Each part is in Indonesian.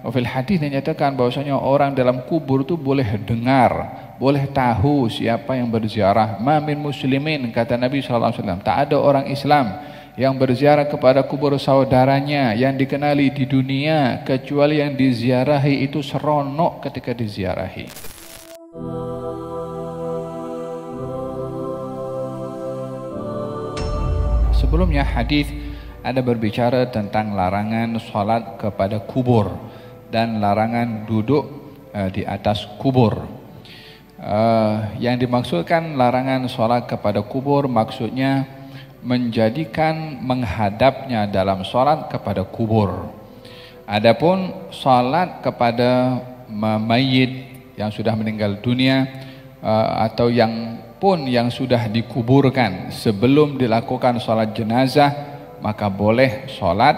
Fil hadis dinyatakan bahwasanya orang dalam kubur itu boleh dengar, boleh tahu siapa yang berziarah. Ma min muslimin, kata Nabi SAW, tak ada orang Islam yang berziarah kepada kubur saudaranya yang dikenali di dunia kecuali yang diziarahi itu seronok ketika diziarahi. Sebelumnya hadis ada berbicara tentang larangan salat kepada kubur dan larangan duduk di atas kubur. Yang dimaksudkan larangan salat kepada kubur maksudnya menjadikan menghadapnya dalam salat kepada kubur. Adapun salat kepada mayit yang sudah meninggal dunia atau yang pun yang sudah dikuburkan sebelum dilakukan salat jenazah, maka boleh salat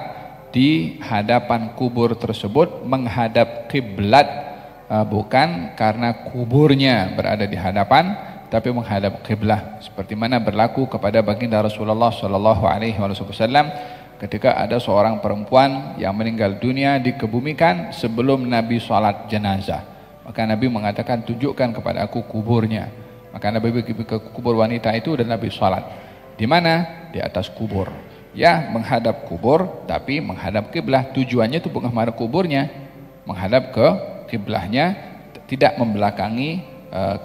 di hadapan kubur tersebut menghadap kiblat, bukan karena kuburnya berada di hadapan tapi menghadap kiblah, seperti mana berlaku kepada baginda Rasulullah sallallahu alaihi wasallam ketika ada seorang perempuan yang meninggal dunia dikebumikan sebelum Nabi salat jenazah. Maka Nabi mengatakan, tunjukkan kepada aku kuburnya. Maka Nabi pergi ke kubur wanita itu dan Nabi salat. Di mana? Di atas kubur. Ya, menghadap kubur tapi menghadap kiblah. Tujuannya itu bukan menghadap kuburnya, menghadap ke kiblahnya, tidak membelakangi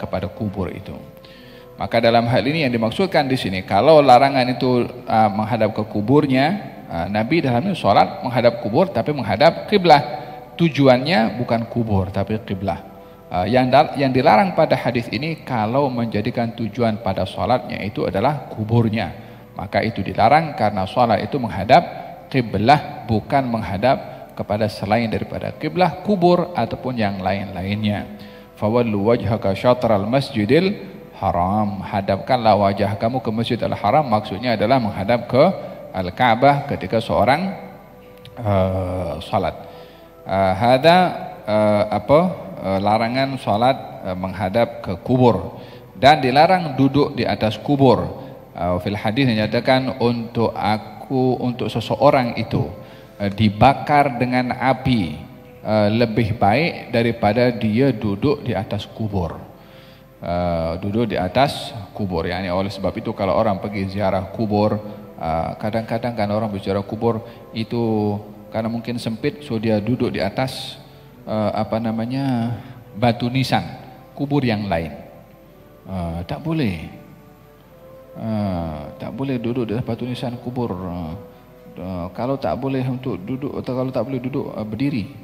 kepada kubur itu. Maka dalam hal ini yang dimaksudkan di sini, kalau larangan itu menghadap ke kuburnya, Nabi dalamnya salat menghadap kubur tapi menghadap kiblah. Tujuannya bukan kubur tapi kiblah. Yang dilarang pada hadis ini kalau menjadikan tujuan pada salatnya itu adalah kuburnya, maka itu dilarang karena salat itu menghadap kiblah, bukan menghadap kepada selain daripada kiblah, kubur ataupun yang lain-lainnya. Fawallu wajhaka syatral masjidil haram, hadapkanlah wajah kamu ke Masjidil Haram, maksudnya adalah menghadap ke Al-Ka'bah ketika seorang salat. Larangan salat menghadap ke kubur, dan dilarang duduk di atas kubur. Fil hadis dinyatakan untuk seseorang itu dibakar dengan api lebih baik daripada dia duduk di atas kubur. Duduk di atas kubur, yakni oleh sebab itu kalau orang pergi ziarah kubur, kadang-kadang kan orang berziarah kubur itu karena mungkin sempit, so dia duduk di atas batu nisan kubur yang lain. Tak boleh, tak boleh duduk di atas batu nisan kubur. Kalau tak boleh untuk duduk, atau kalau tak boleh duduk, berdiri.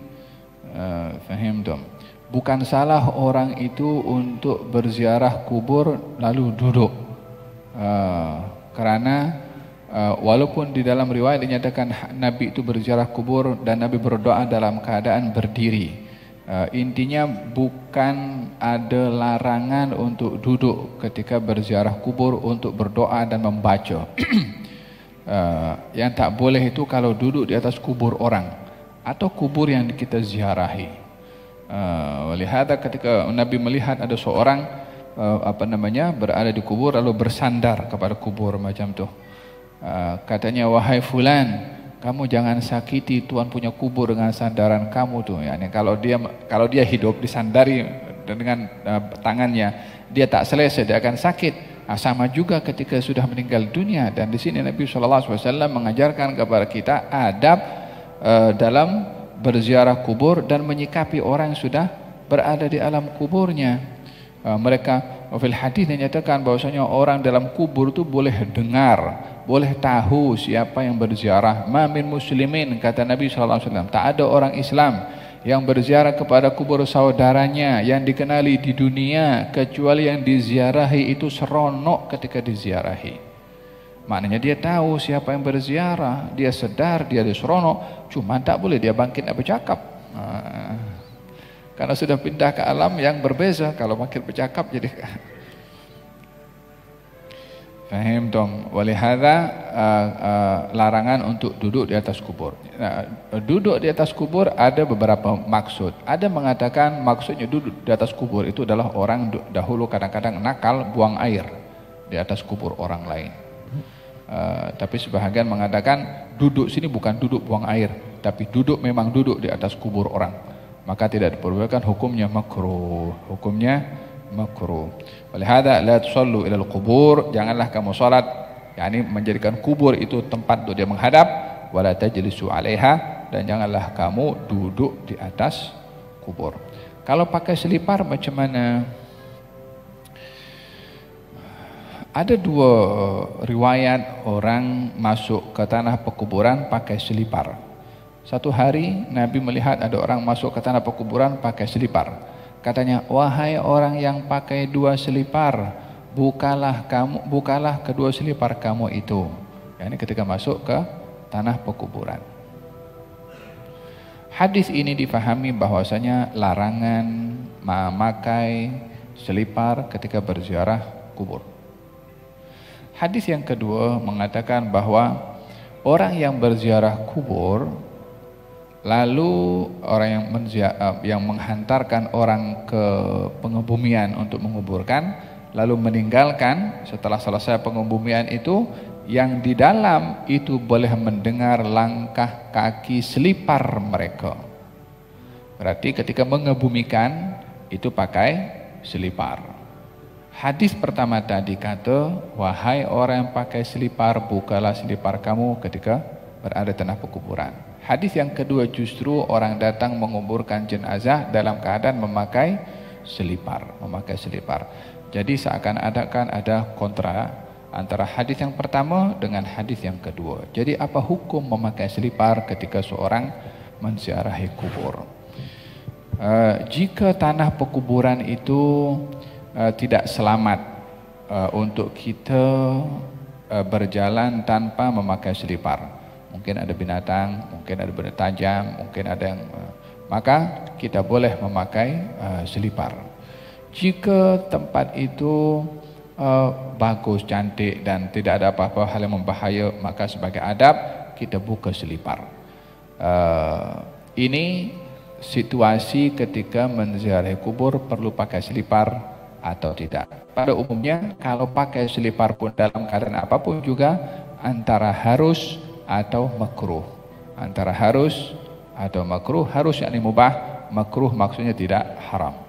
Faham tak? Bukan salah orang itu untuk berziarah kubur lalu duduk, karena walaupun di dalam riwayat dinyatakan Nabi itu berziarah kubur dan Nabi berdoa dalam keadaan berdiri, intinya bukan ada larangan untuk duduk ketika berziarah kubur untuk berdoa dan membaca. Yang tak boleh itu kalau duduk di atas kubur orang atau kubur yang kita ziarahi. Walihada ketika Nabi melihat ada seorang berada di kubur lalu bersandar kepada kubur macam tu, katanya, wahai fulan, kamu jangan sakiti Tuhan punya kubur dengan sandaran kamu tu. Yani kalau dia hidup disandari dengan tangannya, dia tak selesai, dia akan sakit. Sama juga ketika sudah meninggal dunia. Dan di sini Nabi SAW mengajarkan kepada kita adab dalam berziarah kubur dan menyikapi orang yang sudah berada di alam kuburnya. Mereka fil hadis dinyatakan bahwasanya orang dalam kubur itu boleh dengar, boleh tahu siapa yang berziarah. Ma min muslimin, kata Nabi SAW, tak ada orang Islam yang berziarah kepada kubur saudaranya yang dikenali di dunia kecuali yang diziarahi itu seronok ketika diziarahi. Maknanya dia tahu siapa yang berziarah, dia sedar, dia seronok, cuma tak boleh dia bangkit nak bercakap. Karena sudah pindah ke alam yang berbeza, kalau bangkit bercakap jadi faham dong. Walihada larangan untuk duduk di atas kubur. Duduk di atas kubur ada beberapa maksud. Ada mengatakan maksudnya duduk di atas kubur itu adalah orang dahulu kadang-kadang nakal buang air di atas kubur orang lain. Tapi sebahagian mengatakan duduk sini bukan duduk buang air, tapi duduk memang duduk di atas kubur orang, maka tidak diperbolehkan, hukumnya makruh. Hukumnya makruh. Oleh hada la tusallu ila al-qubur, janganlah kamu salat, yakni menjadikan kubur itu tempat untuk dia menghadap, wala tajlisu 'alaiha, dan janganlah kamu duduk di atas kubur. Kalau pakai selipar macam mana? Ada dua riwayat orang masuk ke tanah pekuburan pakai selipar. Satu hari Nabi melihat ada orang masuk ke tanah pekuburan pakai selipar. Katanya, wahai orang yang pakai dua selipar, bukalah kedua selipar kamu itu. Ini ketika masuk ke tanah pekuburan. Hadis ini difahami bahwasanya larangan memakai selipar ketika berziarah kubur. Hadis yang kedua mengatakan bahwa orang yang berziarah kubur, lalu orang yang menghantarkan orang ke pengebumian untuk menguburkan, lalu meninggalkan setelah selesai pengebumian itu, yang di dalam itu boleh mendengar langkah kaki selipar mereka. Berarti ketika mengebumikan itu pakai selipar. Hadis pertama tadi kata, wahai orang yang pakai selipar, bukalah selipar kamu ketika berada di tanah pekuburan. Hadis yang kedua justru orang datang menguburkan jenazah dalam keadaan memakai selipar. Jadi seakan-akan ada kontra antara hadis yang pertama dengan hadis yang kedua. Jadi apa hukum memakai selipar ketika seorang menziarahi kubur? Jika tanah pekuburan itu tidak selamat untuk kita berjalan tanpa memakai selipar, mungkin ada binatang, mungkin ada benda tajam, mungkin ada yang maka kita boleh memakai selipar. Jika tempat itu bagus, cantik dan tidak ada apa-apa hal yang membahaya, maka sebagai adab kita buka selipar. Ini situasi ketika menziarahi kubur perlu pakai selipar atau tidak. Pada umumnya kalau pakai selipar pun dalam keadaan apapun juga antara harus atau makruh. Antara harus atau makruh. Harus yakni mubah, makruh maksudnya tidak haram.